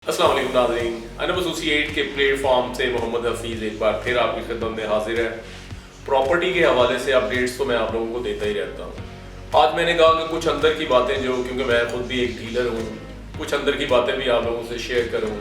अस्सलाम वालेकुम नाज़रीन, अनब एसोसिएट के प्लेटफॉर्म से मोहम्मद हफीज़ एक बार फिर आपकी खिदमत में हाजिर है। प्रॉपर्टी के हवाले से अपडेट्स तो मैं आप लोगों को देता ही रहता हूँ। आज मैंने कहा कि कुछ अंदर की बातें जो, क्योंकि मैं खुद भी एक डीलर हूँ, कुछ अंदर की बातें भी आप लोगों से शेयर करूँ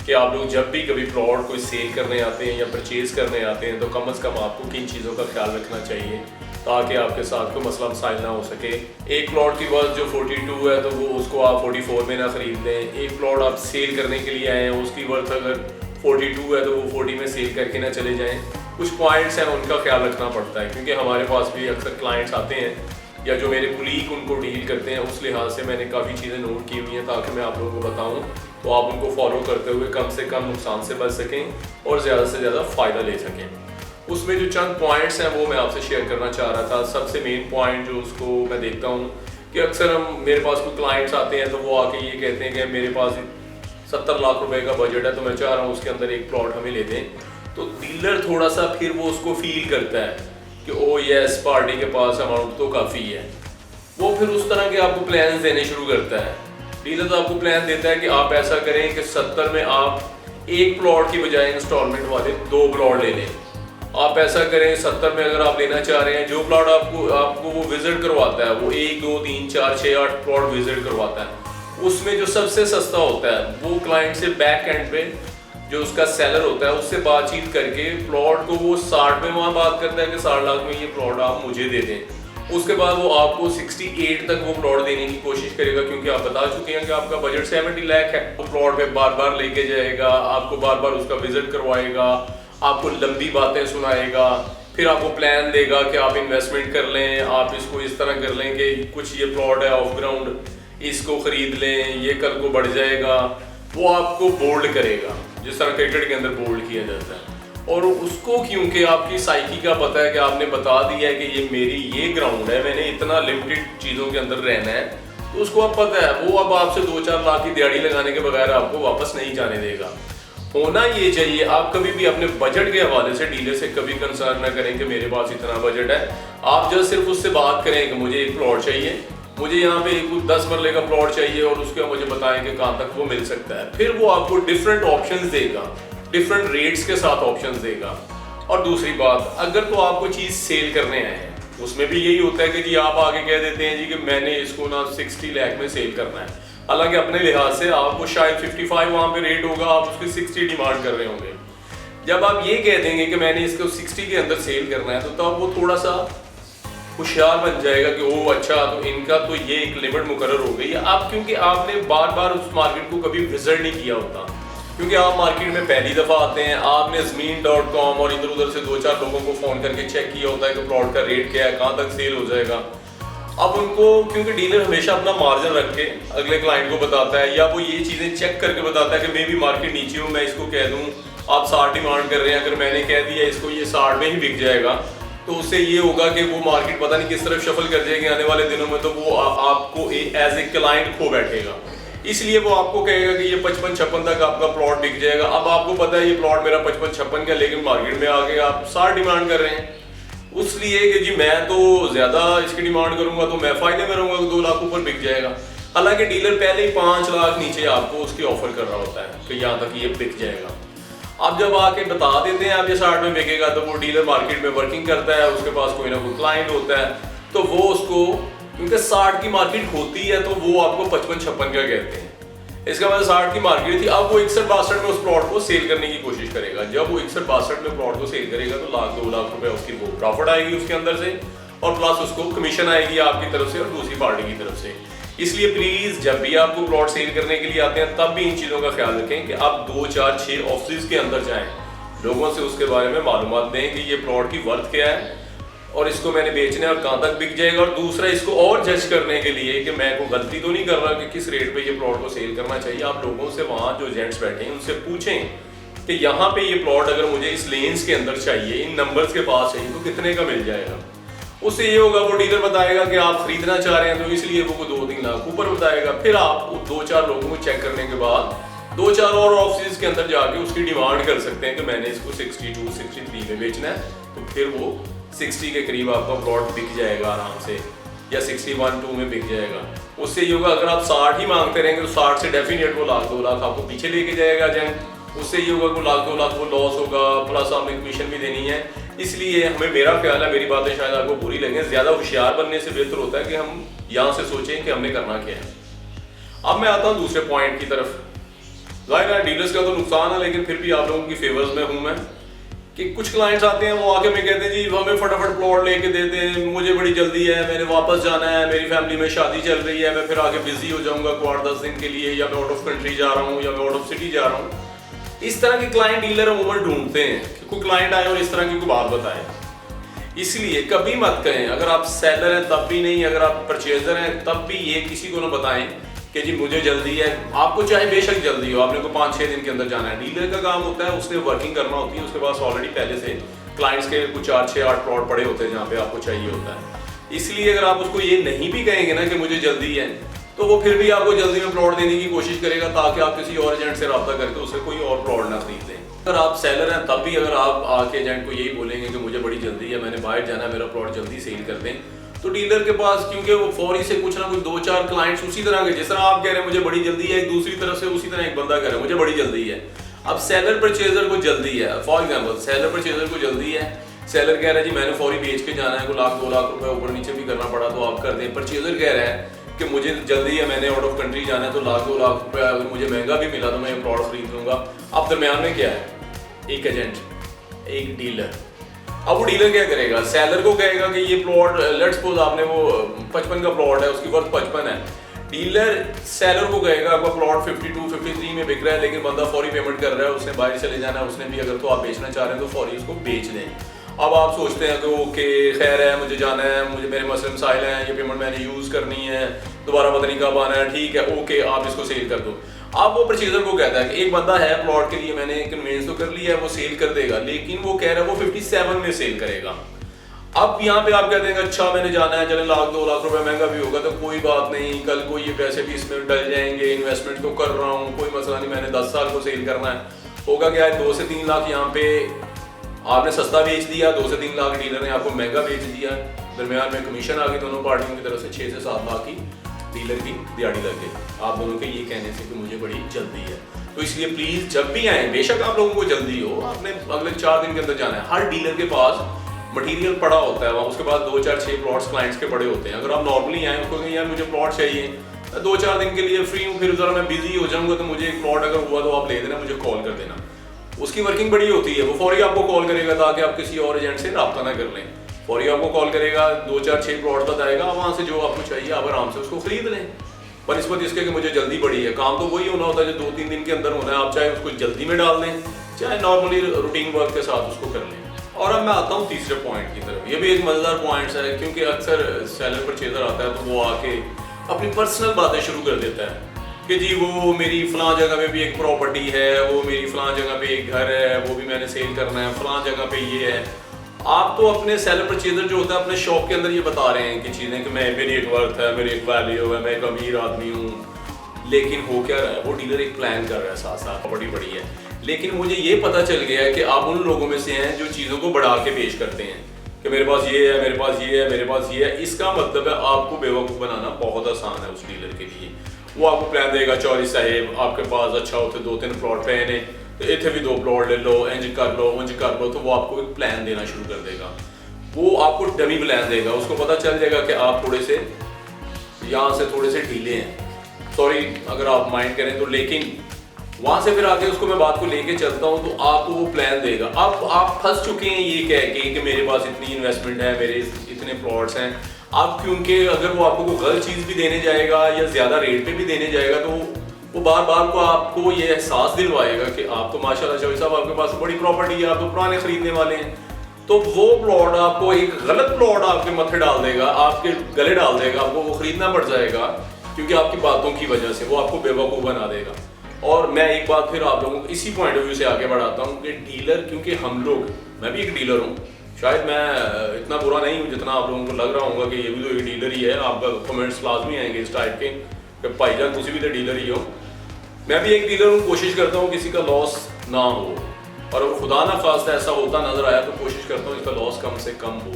कि आप लोग जब भी कभी प्लॉट कोई सेल करने आते हैं या परचेज़ करने आते हैं तो कम से कम आपको किन चीज़ों का ख्याल रखना चाहिए ताकि आपके साथ कोई मसला मसाइल ना हो सके। एक प्लॉट की वर्थ जो 42 है तो वो उसको आप 44 में ना ख़रीद लें। एक प्लॉट आप सेल करने के लिए आए हैं, उसकी वर्थ अगर 42 है तो वो 40 में सेल करके ना चले जाएं। कुछ पॉइंट्स हैं उनका ख्याल रखना पड़ता है, क्योंकि हमारे पास भी अक्सर क्लाइंट्स आते हैं या जो मेरे कुलीग उनको डील करते हैं, उस लिहाज से मैंने काफ़ी चीज़ें नोट की हुई हैं ताकि मैं आप लोगों को बताऊँ तो आप उनको फॉलो करते हुए कम से कम नुकसान से बच सकें और ज़्यादा से ज़्यादा फ़ायदा ले सकें। उसमें जो चंद पॉइंट्स हैं वो मैं आपसे शेयर करना चाह रहा था। सबसे मेन पॉइंट जो उसको मैं देखता हूँ कि अक्सर मेरे पास कोई क्लाइंट्स आते हैं तो वो आके ये कहते हैं कि मेरे पास 70 लाख रुपए का बजट है तो मैं चाह रहा हूँ उसके अंदर एक प्लॉट हमें ले दें। तो डीलर थोड़ा सा फिर वो उसको फील करता है कि ओ यस, पार्टी के पास अमाउंट तो काफ़ी है। वो फिर उस तरह के आपको प्लान देने शुरू करता है। डीलर तो आपको प्लान देता है कि आप ऐसा करें कि 70 में आप एक प्लॉट की बजाय इंस्टॉलमेंट वाले 2 प्लॉट ले लें। आप ऐसा करें 70 में अगर आप लेना चाह रहे हैं, जो प्लॉट आपको वो विजिट करवाता है, वो 1 2 3 4 6 8 प्लॉट विजिट करवाता है, उसमें जो सबसे सस्ता होता है वो क्लाइंट से बैक एंड पे जो उसका सेलर होता है उससे बातचीत करके प्लॉट को वो 60 में वहाँ बात करता है कि 60 लाख में ये प्लॉट आप मुझे दे दें। उसके बाद वो आपको 68 तक वो प्लॉट देने की कोशिश करेगा, क्योंकि आप बता चुके हैं कि आपका बजट 70 लाख है। वो प्लॉट पे बार बार लेके जाएगा, आपको बार बार उसका विजिट करवाएगा, आपको लंबी बातें सुनाएगा, फिर आपको प्लान देगा कि आप इन्वेस्टमेंट कर लें, आप इसको इस तरह कर लें कि कुछ ये प्लॉट है ऑफ ग्राउंड, इसको खरीद लें, ये कल को बढ़ जाएगा। वो आपको बोल्ड करेगा जिस तरह क्रिकेट के अंदर बोल्ड किया जाता है। और उसको क्योंकि आपकी साइकी का पता है कि आपने बता दिया है कि ये मेरी ये ग्राउंड है, मैंने इतना लिमिटेड चीज़ों के अंदर रहना है, तो उसको अब पता है, वो अब आपसे 2-4 लाख की दिहाड़ी लगाने के बगैर आपको वापस नहीं जाने देगा। होना ये चाहिए, आप कभी भी अपने बजट के हवाले से डीलर से कभी कंसर्न ना करें कि मेरे पास इतना बजट है। आप जस्ट सिर्फ उससे बात करें कि मुझे एक प्लॉट चाहिए, मुझे यहाँ पे कुछ 10 मरले का प्लॉट चाहिए और उसके मुझे बताएं कि कहाँ तक वो मिल सकता है। फिर वो आपको डिफरेंट ऑप्शंस देगा, डिफरेंट रेट्स के साथ ऑप्शंस देगा। और दूसरी बात, अगर तो आपको चीज़ सेल करने आए हैं, उसमें भी यही होता है कि जी आप आगे कह देते हैं जी कि मैंने इसको ना 60 लाख में सेल करना है, हालांकि अपने लिहाज से आपको शायद 55 वहाँ पे रेट होगा, आप उसकी 60 डिमांड कर रहे होंगे। जब आप ये कह देंगे कि मैंने इसको 60 के अंदर सेल करना है तो तब वो थोड़ा सा होशियार बन जाएगा कि ओ अच्छा, तो इनका तो ये एक लिमिट मुकर्रर हो गई है। आप क्योंकि आपने बार बार उस मार्केट को कभी विजिट नहीं किया होता, क्योंकि आप मार्केट में पहली दफ़ा आते हैं, आपने ज़मीन.com और इधर उधर से 2-4 लोगों को फ़ोन करके चेक किया होता है कि प्लॉट का रेट क्या है, कहाँ तक सेल हो जाएगा। अब उनको, क्योंकि डीलर हमेशा अपना मार्जिन रख के अगले क्लाइंट को बताता है या वो ये चीज़ें चेक करके बताता है कि मे भी मार्केट नीचे हूँ, मैं इसको कह दूँ आप 60 डिमांड कर रहे हैं, अगर मैंने कह दिया इसको ये 60 में ही बिक जाएगा तो उससे ये होगा कि वो मार्केट पता नहीं किस तरफ शफल कर जाएगी आने वाले दिनों में, तो वो आपको एज ए क्लाइंट खो बैठेगा। इसलिए वो आपको कहेगा कि ये 55-56 तक आपका प्लॉट बिक जाएगा। अब आपको पता है ये प्लॉट मेरा 55-56 का, लेकिन मार्केट में आके आप 60 डिमांड कर रहे हैं, उसलिए कि जी मैं तो ज़्यादा इसकी डिमांड करूंगा तो मैं फ़ायदे में रहूँगा, 2 लाख ऊपर बिक जाएगा। हालांकि डीलर पहले ही 5 लाख नीचे आपको उसकी ऑफर कर रहा होता है कि यहाँ तक ये बिक जाएगा। आप जब आके बता देते हैं आप ये 60 में बिकेगा, तो वो डीलर मार्केट में वर्किंग करता है, उसके पास कोई ना कोई क्लाइंट होता है, तो वो उसको, क्योंकि 60 की मार्केट होती है तो वो आपको 55-56 का कहते हैं। इसका मतलब 60 की मार्केट थी, अब वो 61-62 में उस प्लॉट को सेल करने की कोशिश करेगा। जब वो 61-62 में प्लॉट को सेल करेगा तो 1-2 लाख रुपए उसकी वो प्रॉफिट आएगी उसके अंदर से, और प्लस उसको कमीशन आएगी आपकी तरफ से और दूसरी पार्टी की तरफ से। इसलिए प्लीज जब भी आपको प्लॉट सेल करने के लिए आते हैं तब भी इन चीज़ों का ख्याल रखें कि आप 2-4-6 ऑफिस के अंदर जाएं, लोगों से उसके बारे में मालूमात दें कि ये प्लॉट की वर्थ क्या है और इसको मैंने बेचना है और कहाँ तक बिक जाएगा। और दूसरा, इसको और जज करने के लिए कि मैं कोई गलती तो नहीं कर रहा कि किस रेट पे ये प्लॉट को सेल करना चाहिए, आप लोगों से, वहाँ जो एजेंट्स बैठे हैं उनसे पूछें कि यहाँ पे ये प्लॉट अगर मुझे इस लेन्स के अंदर चाहिए, इन नंबर्स के पास चाहिए, तो कितने का मिल जाएगा। उससे ये होगा, वो डीलर बताएगा कि आप खरीदना चाह रहे हैं तो इसलिए वो 2-3 लाख ऊपर बताएगा। फिर आप 2-4 लोगों को चेक करने के बाद 2-4 और ऑफिस के अंदर जाके उसकी डिमांड कर सकते हैं कि मैंने इसको 62-63 में बेचना है, तो फिर वो 60 के करीब आपका प्लॉट बिक जाएगा आराम से, या 61-2 में बिक जाएगा। उससे ये होगा अगर आप 60 ही मांगते रहेंगे तो 60 से डेफिनेट वो लाख 2 लाख आपको पीछे लेके जाएगा एजेंट। उससे ये होगा कि लाख 2 लाख वो लॉस होगा, प्लस आपने कमीशन भी देनी है। इसलिए हमें, मेरा ख्याल है, मेरी बातें शायद आपको बुरी लगे, ज़्यादा होशियार बनने से बेहतर होता है कि हम यहाँ से सोचें कि हमने करना क्या है। अब मैं आता हूँ दूसरे पॉइंट की तरफ। जाहिर है डीलर्स का तो नुकसान है, लेकिन फिर भी आप लोगों की फेवर्स में हूँ मैं कि कुछ क्लाइंट्स आते हैं, वो आके मैं कहते हैं जी हमें फटाफट प्लॉट लेके देते हैं, मुझे बड़ी जल्दी है, मैंने वापस जाना है, मेरी फैमिली में शादी चल रही है, मैं फिर आगे बिजी हो जाऊंगा को 8-10 दिन के लिए, या मैं आउट ऑफ कंट्री जा रहा हूँ, या मैं आउट ऑफ सिटी जा रहा हूँ। इस तरह के क्लाइंट डीलर अमूमन ढूंढते हैं कि कोई क्लाइंट आए और इस तरह की कोई बात बताए। इसलिए कभी मत कहें, अगर आप सेलर हैं तब भी नहीं, अगर आप परचेजर हैं तब भी ये किसी को ना बताएं कि जी मुझे जल्दी है। आपको चाहे बेशक जल्दी हो, आपने को 5-6 दिन के अंदर जाना है, डीलर का काम होता है उसने वर्किंग करना होती है, उसके पास ऑलरेडी पहले से क्लाइंट्स के कुछ 4-6-8 प्लॉट पड़े होते हैं जहाँ पे आपको चाहिए होता है। इसलिए अगर आप उसको ये नहीं भी कहेंगे ना कि मुझे जल्दी है, तो वो फिर भी आपको जल्दी में प्लॉट देने की कोशिश करेगा ताकि आप किसी और एजेंट से रब्ता करके उससे कोई और प्लॉट ना खरीद लें। अगर आप सेलर हैं तब भी अगर आप आके एजेंट को यही बोलेंगे कि मुझे बड़ी जल्दी है, मैंने बाहर जाना है, मेरा प्लॉट जल्दी सेल कर दें, तो डीलर के पास, क्योंकि वो फौरी से कुछ ना कुछ 2-4 क्लाइंट्स उसी तरह के, जिस तरह आप कह रहे हैं मुझे बड़ी जल्दी है, एक दूसरी तरफ से उसी तरह एक बंदा कह रहा है मुझे बड़ी जल्दी है। अब सेलर परचेजर को जल्दी है, फॉर एग्जांपल सेलर परचेजर को जल्दी है, सेलर कह रहा है जी मैंने फौरी बेच के जाना है, को 1-2 लाख रुपए ऊपर नीचे भी करना पड़ा तो आप कर दें। परचेजर कह रहा है कि मुझे जल्दी है, मैंने आउट ऑफ कंट्री जाना है, तो 1-2 लाख रुपए अगर मुझे महंगा भी मिला तो मैं प्लॉट खरीद लूंगा। अब दरम्यान में क्या है, एक एजेंट, एक डीलर। अब वो डीलर क्या करेगा, सेलर को कहेगा कि ये प्लॉट, लेट्स सपोज आपने वो 55 का प्लॉट है, उसकी वर्थ 55 है। डीलर सेलर को कहेगा आपका प्लॉट 52-53 में बिक रहा है, लेकिन बंदा फौरी पेमेंट कर रहा है, उसने बाहर चले जाना है, उसने भी अगर तो आप बेचना चाह रहे हैं तो फौरी उसको बेच दें। अब आप सोचते हैं कि ओके खैर है, मुझे जाना है, मुझे मेरे मसले मसाइल हैं, ये पेमेंट मैंने यूज़ करनी है, दोबारा पता नहीं कब आना है, ठीक है ओके आप इसको सेल कर दो। अब वो परचेजर को कहता है कि एक बंदा है प्लॉट के लिए, मैंने कन्वेंस तो कर लिया है, वो सेल कर देगा, लेकिन वो कह रहा है वो 57 में सेल करेगा। अब यहाँ पे आप कहते हैं अच्छा मैंने जाना है, चले 1-2 लाख रुपए महंगा भी होगा तो कोई बात नहीं, कल को ये पैसे भी इसमें डल जाएंगे, इन्वेस्टमेंट तो कर रहा हूँ, कोई मसला नहीं, मैंने 10 साल को सेल करना है। होगा क्या है, 2 से 3 लाख यहाँ पे आपने सस्ता बेच दिया, 2 से 3 लाख डीलर ने आपको महंगा बेच दिया, दरमियान में कमीशन आ गई दोनों पार्टियों की तरफ से 6 से 7 लाख की डीलर की दिहाड़ी लग गई आप दोनों के ये कहने से कि मुझे बड़ी जल्दी है। तो इसलिए प्लीज जब भी आए, बेशक आप लोगों को जल्दी हो, आपने अगले 4 दिन के अंदर जाना है, हर डीलर के पास मटेरियल पड़ा होता है, वहाँ उसके पास 2-4-6 प्लॉट्स क्लाइंट्स के पड़े होते हैं। अगर आप नॉर्मली आए उसको कहें यार मुझे प्लॉट चाहिए, 2-4 दिन के लिए फ्री हूँ, फिर जरा मैं बिजी हो जाऊंगा, तो मुझे एक प्लॉट अगर हुआ तो आप ले देना, मुझे कॉल कर देना। उसकी वर्किंग बड़ी होती है, वो फौरी आपको कॉल करेगा ताकि आप किसी और एजेंट से रब्ता ना कर लें। फौरी आपको कॉल करेगा, 2-4-6 प्लॉट बताएगा, वहाँ से जो आपको चाहिए आप आराम से उसको खरीद लें। बनिस्बत इसके कि मुझे जल्दी बड़ी है, काम तो वही होना होता है जो 2-3 दिन के अंदर होना है, आप चाहे उसको जल्दी में डाल दें, चाहे नॉर्मली रूटीन वर्क के साथ उसको कर लें। और अब मैं आता हूँ तीसरे पॉइंट की तरफ। ये भी एक मजेदार पॉइंट है, क्योंकि अक्सर सेलर परचेजर आता है तो वो आके अपनी पर्सनल बातें शुरू कर देता है कि जी वो मेरी फलां जगह पे भी एक प्रॉपर्टी है, वो मेरी फलां जगह पे एक घर है, वो भी मैंने सेल करना है, फलां जगह पे ये है। आप तो अपने सेलर परचेजर जो होता है अपने शॉप के अंदर ये बता रहे हैं कि चीज़ें कि मेरी एक वर्थ है, मेरी एक वैल्यू है, मैं एक अमीर आदमी हूँ, लेकिन हो क्या रहा है, वो डीलर एक प्लान कर रहा है साथ साथ, बड़ी बड़ी है। लेकिन मुझे ये पता चल गया है कि आप उन लोगों में से हैं जो चीज़ों को बढ़ा के पेश करते हैं कि मेरे पास ये है, मेरे पास ये है, मेरे पास ये है। इसका मतलब है आपको बेवकूफ़ बनाना बहुत आसान है उस डीलर के लिए। वो आपको प्लान देगा, चौधरी साहेब आपके पास अच्छा होते 2-3 प्लॉट पे ने, तो इतने भी 2 प्लॉट ले लो, इंज कर लो, उंज कर लो, तो वो आपको एक प्लान देना शुरू कर देगा। वो आपको डमी प्लान देगा, उसको पता चल जाएगा कि आप थोड़े से यहाँ से थोड़े से ढीले हैं, सॉरी अगर आप माइंड करें तो, लेकिन वहाँ से फिर आगे उसको मैं बात को लेके चलता हूँ तो आपको वो प्लान देगा। अब आप फंस चुके हैं ये कह के कि मेरे पास इतनी इन्वेस्टमेंट है, मेरे इतने प्लॉट्स हैं। आप क्योंकि अगर वो आपको कोई गलत चीज़ भी देने जाएगा या ज़्यादा रेट पे भी देने जाएगा तो वो बार बार को आपको ये एहसास दिलवाएगा कि आप तो माशाल्लाह चौधरी साहब आपके पास बड़ी प्रॉपर्टी है, आप तो पुराने खरीदने वाले हैं, तो वो प्लॉट आपको एक गलत प्लॉट आपके मत्थे डाल देगा, आपके गले डाल देगा, आपको वो खरीदना पड़ जाएगा क्योंकि आपकी बातों की वजह से वो आपको बेवकूफ़ बना देगा। और मैं एक बात फिर आप लोगों को इसी पॉइंट ऑफ व्यू से आगे बढ़ाता हूँ कि डीलर, क्योंकि हम लोग, मैं भी एक डीलर हूँ, शायद मैं इतना बुरा नहीं हूँ जितना आप लोगों को लग रहा होगा कि ये भी तो एक डीलर ही है। आपका कमेंट्स लाजमी आएंगे इस टाइप के कि भाईजान तुम भी तो डीलर ही हो। मैं भी एक डीलर हूँ, कोशिश करता हूँ किसी का लॉस ना हो, और अगर खुदा ना खास्ता ऐसा होता नजर आया तो कोशिश करता हूँ इसका लॉस कम से कम हो।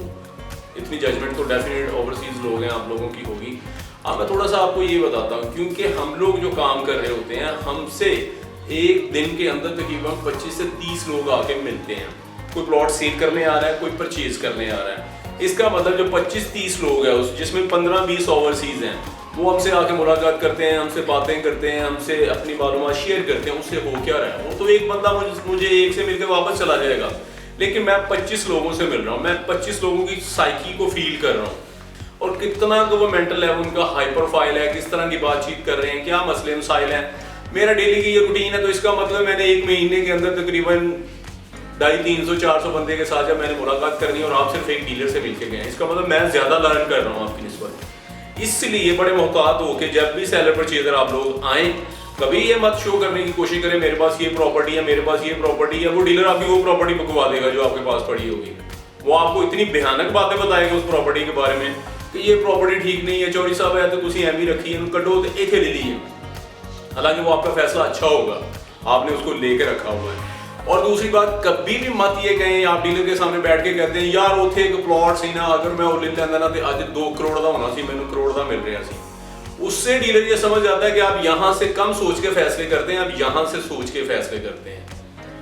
इतनी जजमेंट तो डेफिनेट ओवरसीज लोग हैं आप लोगों की होगी। अब मैं थोड़ा सा आपको ये बताता हूँ, क्योंकि हम लोग जो काम कर रहे होते हैं, हमसे एक दिन के अंदर तकरीबन 25 से 30 लोग आके मिलते हैं। कोई प्लॉट सेल करने आ रहा है, कोई परचेज करने आ रहा है। इसका मतलब जो 25-30 लोग हैं उस जिसमें 15-20 ओवरसीज हैं, वो हमसे आके मुलाकात करते हैं, हमसे बातें करते हैं, हमसे अपनी मालूमात शेयर करते हैं। उससे हो क्या रहा है, वो तो एक बंदा मुझे एक से मिलकर वापस चला जाएगा, लेकिन मैं 25 लोगों से मिल रहा हूँ, मैं 25 लोगों की साइकी को फील कर रहा हूँ और कितना वो मेंटल लेवल उनका हाई प्रोफाइल है, किस तरह की बातचीत कर रहे हैं, क्या मसले मसाइल हैं। मेरा डेली की ये रूटीन है, तो इसका मतलब मैंने एक महीने के अंदर तकरीबन 250-300-400 बंदे के साथ जब मैंने मुलाकात करनी है और आप सिर्फ एक डीलर से मिलके गए, इसका मतलब मैं ज़्यादा लर्न कर रहा हूँ आपकी निस्बत। इसलिए बड़े मोहतात हो के जब भी सेलर परचेजर आप लोग आएँ, कभी ये मत शो करने की कोशिश करें मेरे पास ये प्रॉपर्टी है, मेरे पास ये प्रॉपर्टी है। वो डीलर आपकी वो प्रॉपर्टी बकवा देगा जो आपके पास पड़ी होगी। वो आपको इतनी भयानक बातें बताएगा उस प्रॉपर्टी के बारे में कि ये प्रॉपर्टी ठीक नहीं है, चौधरी साहब है तो तुसी एम ही रखी है, कटो तो एक ले ली है। हालांकि वो आपका फैसला अच्छा होगा, आपने उसको लेके रखा हुआ है। और दूसरी बात, कभी भी मत ये कहें, आप डीलर के सामने बैठ के कहते हैं यार उथे एक प्लॉट सी ना, अगर मैं वो ले लेंदा ना तो आज 2 करोड़ का होना सी, मैंने करोड़ का मिल रहा सी। उससे डीलर ये समझ जाता है कि आप यहाँ से कम सोच के फैसले करते हैं, आप यहाँ से सोच के फैसले करते हैं,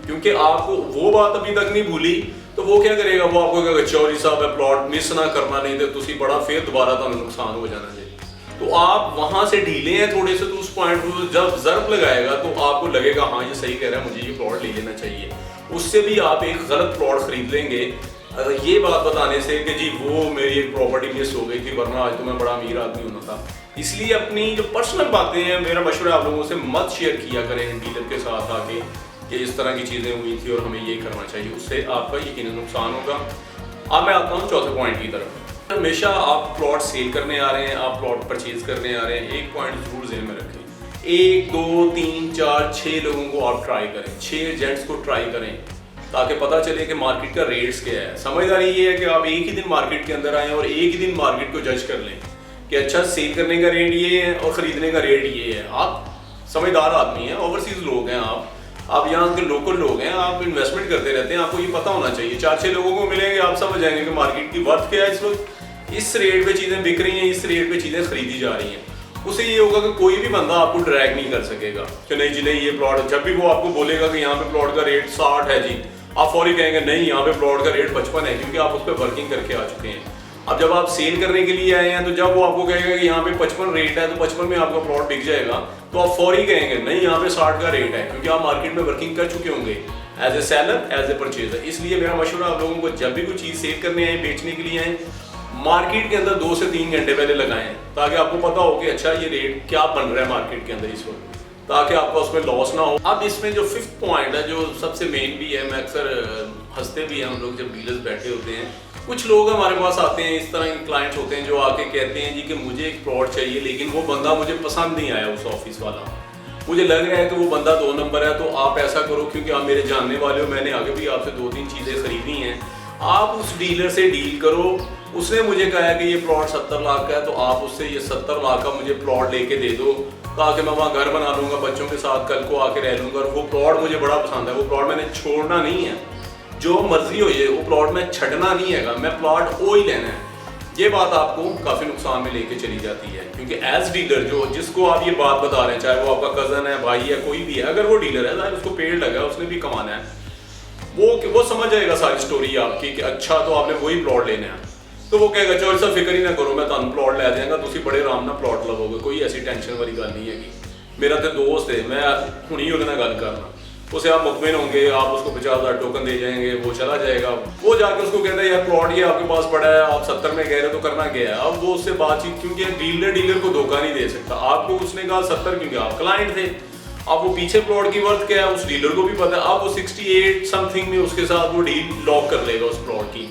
क्योंकि आपको वो बात अभी तक नहीं भूली। तो वो क्या करेगा, वो आपको कहेगा चौधरी साहब है प्लॉट मिस ना करना, नहीं तो तुसी बड़ा फिर दोबारा तो नुकसान हो जाना चाहिए। तो आप वहां से ढीले हैं थोड़े से, तो उस पॉइंट को जब ज़र्ब लगाएगा तो आपको लगेगा हाँ ये सही कह रहा है, मुझे ये प्लॉट ले लेना चाहिए। उससे भी आप एक गलत प्लॉट खरीद लेंगे ये बात बताने से कि जी वो मेरी एक प्रॉपर्टी मिस हो गई थी, वरना आज तो मैं बड़ा अमीर आदमी होना था। इसलिए अपनी जो पर्सनल बातें हैं, मेरा मशवरा आप लोगों से मत शेयर किया करें डीलर के साथ आके कि इस तरह की चीज़ें हुई थी और हमें ये करना चाहिए, उससे आपका यकीनन नुकसान होगा। अब मैं आता हूँ चौथे पॉइंट की तरफ। हमेशा आप प्लॉट सेल करने आ रहे हैं, आप प्लॉट परचेज करने आ रहे हैं, एक पॉइंट जरूर ज़हन में रखें, 1 2 3 4 6 लोगों को आप ट्राई करें, 6 एजेंट्स को ट्राई करें, ताकि पता चले कि मार्केट का रेट्स क्या है। समझदारी ये है कि आप एक ही दिन मार्केट के अंदर आएँ और एक ही दिन मार्केट को जज कर लें कि अच्छा सेल करने का रेट ये है और ख़रीदने का रेट ये है। आप समझदार आदमी हैं, ओवरसीज़ लोग हैं, आप यहाँ के लोकल लोग हैं, आप इन्वेस्टमेंट करते रहते हैं, आपको ये पता होना चाहिए। 4-6 लोगों को मिलेंगे, आप समझ जाएंगे कि मार्केट की वर्थ क्या है इस वक्त, इस रेट पे चीज़ें बिक रही हैं, इस रेट पे चीज़ें खरीदी जा रही हैं। उससे ये होगा कि कोई भी बंदा आपको ड्रैग नहीं कर सकेगा कि नहीं जी नहीं ये प्लॉट, जब भी वो आपको बोलेगा कि यहाँ पे प्लॉट का रेट 60 है जी, आप फौरी कहेंगे नहीं यहाँ पे प्लॉट का रेट 55 है, क्योंकि आप उस पर वर्किंग करके आ चुके हैं। अब जब आप सेल करने के लिए आए हैं तो जब वो आपको कहेगा कि यहाँ पे 55 रेट है तो 55 में आपका प्लॉट बिक जाएगा, तो आप फौरी कहेंगे नहीं यहाँ पे 60 का रेट है, क्योंकि आप मार्केट में वर्किंग कर चुके होंगे as a seller, as a purchaser. इसलिए मेरा मशवरा आप लोगों को, जब भी कोई चीज़ सेल करने आए, बेचने के लिए आए, मार्केट के अंदर 2 से 3 घंटे पहले लगाएं, ताकि आपको पता हो कि अच्छा ये रेट क्या बन रहा है मार्केट के अंदर इस वक्त, ताकि आपका उसमें लॉस ना हो। अब इसमें जो 5th पॉइंट है, जो सबसे मेन भी है, मैं अक्सर हंसते भी हैं हम लोग जब डीलर्स बैठे होते हैं, कुछ लोग हमारे पास आते हैं, इस तरह के क्लाइंट्स होते हैं जो आके कहते हैं जी कि मुझे एक प्लॉट चाहिए, लेकिन वो बंदा मुझे पसंद नहीं आया, उस ऑफिस वाला मुझे लग रहा है कि वो बंदा 2 नंबर है, तो आप ऐसा करो, क्योंकि आप मेरे जानने वाले हो, मैंने आगे भी आपसे 2-3 चीज़ें खरीदी हैं, आप उस डीलर से डील करो। उसने मुझे कहा है कि ये प्लॉट 70 लाख का है, तो आप उससे ये 70 लाख का मुझे प्लॉट लेके दे दो, ताकि मैं वहाँ घर बना लूँगा, बच्चों के साथ कल को आके रह लूँगा। और वो प्लॉट मुझे बड़ा पसंद है, वो प्लॉट मैंने छोड़ना नहीं है, जो मर्जी हो ये, वो प्लॉट में छड़ना नहीं है, मैं प्लॉट वो ही लेना है। ये बात आपको काफ़ी नुकसान में लेके चली जाती है, क्योंकि एज डीलर जो जिसको आप ये बात बता रहे हैं, चाहे वो आपका कज़न है, भाई है, कोई भी है, अगर वो डीलर है, उसको पेड़ लगा है, उसने भी कमाना है, वो समझ जाएगा सारी स्टोरी आपकी कि अच्छा तो आपने वही प्लॉट लेना है, तो वो कहेगा चलो सर फिक्र ही ना करो, मैं तुम प्लॉट ले जाएगा, तुम बड़े आराम ना प्लॉट लवोगे, कोई ऐसी टेंशन वाली गल नहीं है। मेरा तो दोस्त है, मैं हुणी उहदे नाल गल करना, उसे आप मुतमिन होंगे, आप उसको 50,000 टोकन दे जाएंगे, वो चला जाएगा, वो जाके उसको कहता है यार प्लॉट ये आपके पास पड़ा है, आप 70 में कह रहे हो तो करना क्या है। अब वो उससे बातचीत, क्योंकि डीलर को धोखा नहीं दे सकता, आपको उसने कहा 70 क्योंकि आप क्लाइंट थे, अब वो पीछे प्लॉट की वर्थ क्या है उस डीलर को भी पता है, अब वो 68 समथिंग में उसके साथ वो डील लॉक कर लेगा उस प्लॉट की।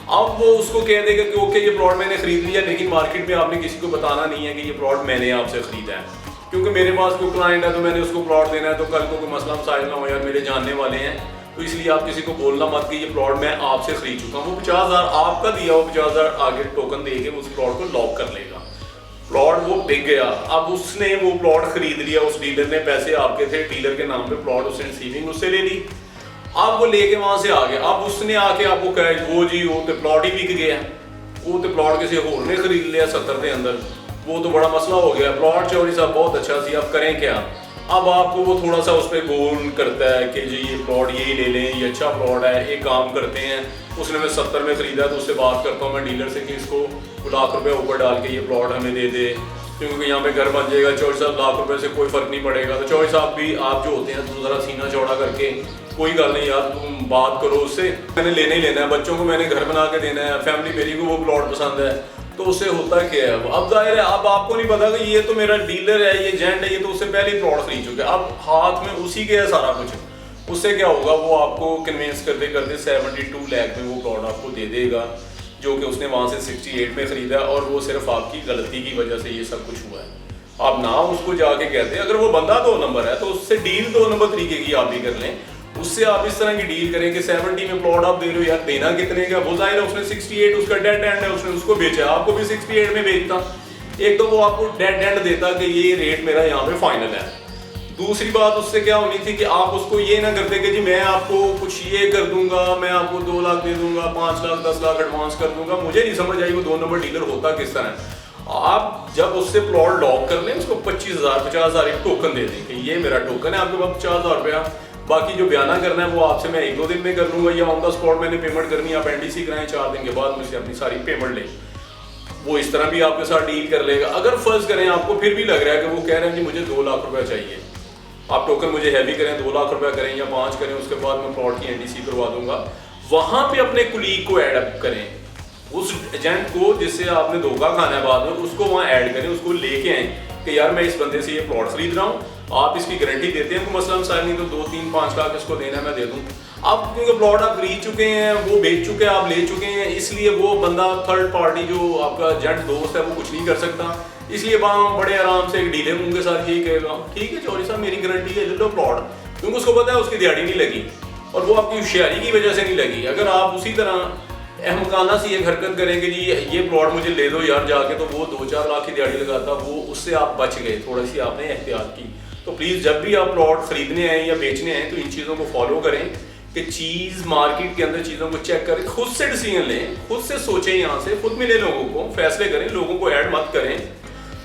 अब वो उसको कह देगा कि ओके ये प्लॉट मैंने खरीद लिया, लेकिन मार्केट में आपने किसी को बताना नहीं है कि ये प्लॉट मैंने आपसे खरीदा है, क्योंकि मेरे पास कोई क्लाइंट है तो मैंने उसको प्लॉट देना है, तो कल को कोई मसला मसाइल ना हो, यार मेरे जानने वाले हैं, तो इसलिए आप किसी को बोलना मत कि ये प्लॉट मैं आपसे खरीद चुका हूँ। वो 50,000 आपका दिया, वो 50,000 आगे टोकन दे के उस प्लॉट को लॉक कर लेगा, प्लॉट वो बिक गया। अब उसने वो प्लॉट खरीद लिया, उस डीलर ने, पैसे आपके थे, डीलर के नाम पे प्लॉट उसने रिसीविंग उससे ले ली, अब वो लेके वहां से आ गया। अब उसने आके आपको कहा वो जी वो तो प्लॉट ही बिक गया, वो तो प्लॉट किसी होर ने खरीद लिया 70 के अंदर, वो तो बड़ा मसला हो गया। प्लॉट चौधरी साहब बहुत अच्छा सी, अब करें क्या? अब आपको वो थोड़ा सा उस पर गोल करता है कि जी ये प्लॉट यही ले लें, ये अच्छा प्लॉट है, एक काम करते हैं, उसने मैं 70 में ख़रीदा तो उससे बात करता हूँ मैं डीलर से कि इसको ₹1,00,000 ऊपर डाल के ये प्लॉट हमें दे दे, क्योंकि यहाँ पे घर बन जाएगा। चौधरी साहब ₹1,00,000 से कोई फ़र्क नहीं पड़ेगा। तो चौधरी साहब भी आप जो होते हैं तो ज़रा सीना चौड़ा करके, कोई गल नहीं यार तुम बात करो उससे, मैंने लेना ही लेना है, बच्चों को मैंने घर बना के देना है, फैमिली मेरी को वो प्लॉट पसंद है, तो उससे होता क्या है? अब जाहिर है अब आपको नहीं पता कि ये तो मेरा डीलर है, ये एजेंट है, ये तो उससे पहले ही प्लॉट खरीद चुके हैं, अब हाथ में उसी के है सारा कुछ। उससे क्या होगा, वो आपको कन्विंस करते करते 72 लाख में वो प्लॉट आपको दे देगा, जो कि उसने वहाँ से 68 में ख़रीदा है, और वो सिर्फ आपकी गलती की वजह से ये सब कुछ हुआ है। आप ना उसको जाके कहते हैं, अगर वो बंदा 2 नंबर है तो उससे डील 2 नंबर तरीके की आप भी कर लें, उससे आप इस तरह की डील करें कि 70 में प्लॉट आप दे रहे हो यार, देना कितने का? वो जाहिर है उसने 68, उसका डेड एंड है, उसने उसको बेचा, आपको भी 68 में बेचता। एक तो वो आपको डेड एंड देता कि ये रेट मेरा यहाँ पे फाइनल है। दूसरी बात उससे क्या होनी थी कि आप उसको ये ना करते कि जी मैं आपको कुछ ये कर दूंगा, मैं आपको 2 लाख दे दूंगा, 5 लाख 10 लाख एडवांस कर दूंगा। मुझे नहीं समझ आई वो 2 नंबर डीलर होता किस तरह। आप जब उससे प्लॉट लॉक कर लें, उसको 25,000 50,000 एक टोकन दे दें कि ये मेरा टोकन है, आपके पास 50,000 रुपया, बाकी जो बयाना करना है वो आपसे मैं 1-2 दिन में कर लूँगा, या ऑन द स्पॉट मैंने पेमेंट करनी है, आप NDC कराएं, 4 दिन के बाद मुझसे अपनी सारी पेमेंट लें। वो इस तरह भी आपके साथ डील कर लेगा। अगर फर्ज करें आपको फिर भी लग रहा है कि वो कह रहे हैं कि मुझे 2 लाख रुपया चाहिए, आप टोकन मुझे हैवी करें, 2 लाख रुपया करें या 5 करें, उसके बाद मैं प्लॉट की NDC करवा दूंगा, वहाँ पे अपने कुलीग को ऐड अप करें, उस एजेंट को जिससे आपने धोखा खाना है बाद में, उसको वहाँ ऐड करें, उसको लेके आए कि यार मैं इस बंदे से ये प्लॉट खरीद रहा हूँ, आप इसकी गारंटी देते हैं, तो मसला मसाइल नहीं, तो 2, 3, 5 लाख इसको देना है मैं दे दूँ। अब क्योंकि प्लॉट आप खरीद चुके हैं, वो बेच चुके हैं, आप ले चुके हैं, इसलिए वो बंदा थर्ड पार्टी जो आपका एजेंट दोस्त है वो कुछ नहीं कर सकता। इसलिए वहाँ बड़े आराम से एक डीले मुंह के साथ यही कहेगा, ठीक है चौधरी साहब मेरी गारंटी है, ले लो प्लॉट, क्योंकि उसको पता है उसकी दिहाड़ी नहीं लगी और वो आपकी होशियारी की वजह से नहीं लगी। अगर आप उसी तरह अहमकाना सी एक हरकत करेंगे जी ये प्लॉट मुझे ले दो यार जाके, तो वो 2-4 लाख की दिहाड़ी लगाता, वो उससे आप बच गए, थोड़ी सी आपने एहतियात की। तो प्लीज़ जब भी आप प्लॉट खरीदने आए या बेचने आए तो इन चीज़ों को फॉलो करें कि चीज़ मार्केट के अंदर चीज़ों को चेक करें, खुद से डिसीजन लें, खुद से सोचें, यहाँ से खुद मिले लोगों को फैसले करें, लोगों को ऐड मत करें,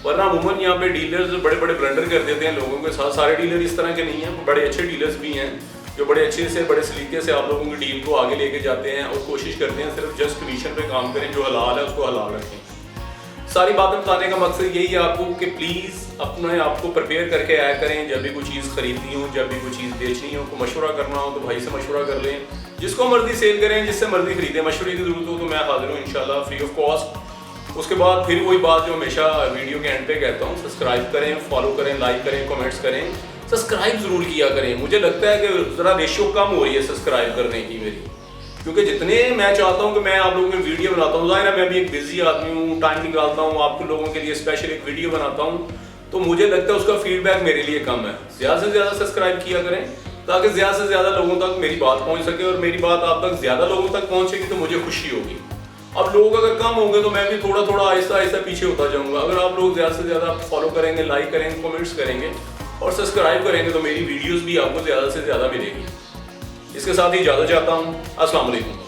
वरना अमूमन यहाँ पे डीलर्स बड़े बड़े ब्लंडर कर देते हैं लोगों के साथ। सारे डीलर इस तरह के नहीं हैं, बड़े अच्छे डीलर्स भी हैं जो बड़े अच्छे से बड़े सलीके से आप लोगों की डील को आगे लेके जाते हैं और कोशिश करते हैं सिर्फ जस्ट कमीशन पे काम करें, जो हलाल है उसको हलाल रखें। सारी बातें बताने का मकसद यही है आपको कि प्लीज़ अपने आप को प्रिपेयर करके आया करें। जब भी कोई चीज़ खरीदनी हो, जब भी कोई चीज़ बेचनी हो, को मशवरा करना हो तो भाई से मशवरा कर लें, जिसको मर्जी सेल करें, जिससे मर्जी खरीदें। मशवरे की ज़रूरत हो तो मैं हाजिर हूँ इंशाल्लाह फ्री ऑफ कॉस्ट। उसके बाद फिर वही बात जो हमेशा वीडियो के एंड पे कहता हूँ, सब्सक्राइब करें, फॉलो करें, लाइक करें, कमेंट्स करें, सब्सक्राइब ज़रूर किया करें। मुझे लगता है कि ज़रा रेशियो कम हो रही है सब्सक्राइब करने की मेरी, क्योंकि जितने मैं चाहता हूं कि मैं आप लोगों की वीडियो बनाता हूं, जाहिर है मैं भी एक बिजी आदमी हूं, टाइम निकालता हूं, आपको लोगों के लिए स्पेशल एक वीडियो बनाता हूं, तो मुझे लगता है उसका फीडबैक मेरे लिए कम है। ज़्यादा से ज़्यादा सब्सक्राइब किया करें ताकि ज़्यादा से ज़्यादा लोगों तक मेरी बात पहुंच सके, और मेरी बात आप तक ज़्यादा लोगों तक पहुंचेगी तो मुझे खुशी होगी। अब लोग अगर कम होंगे तो मैं भी थोड़ा थोड़ा आहिस्ता आहिस्ता पीछे होता जाऊँगा। अगर आप लोग ज़्यादा से ज़्यादा फॉलो करेंगे, लाइक करेंगे, कमेंट्स करेंगे और सब्सक्राइब करेंगे तो मेरी वीडियोज़ भी आपको ज़्यादा से ज़्यादा मिलेगी। इसके साथ ही इजाज़त चाहता हूँ। अस्सलाम वालेकुम।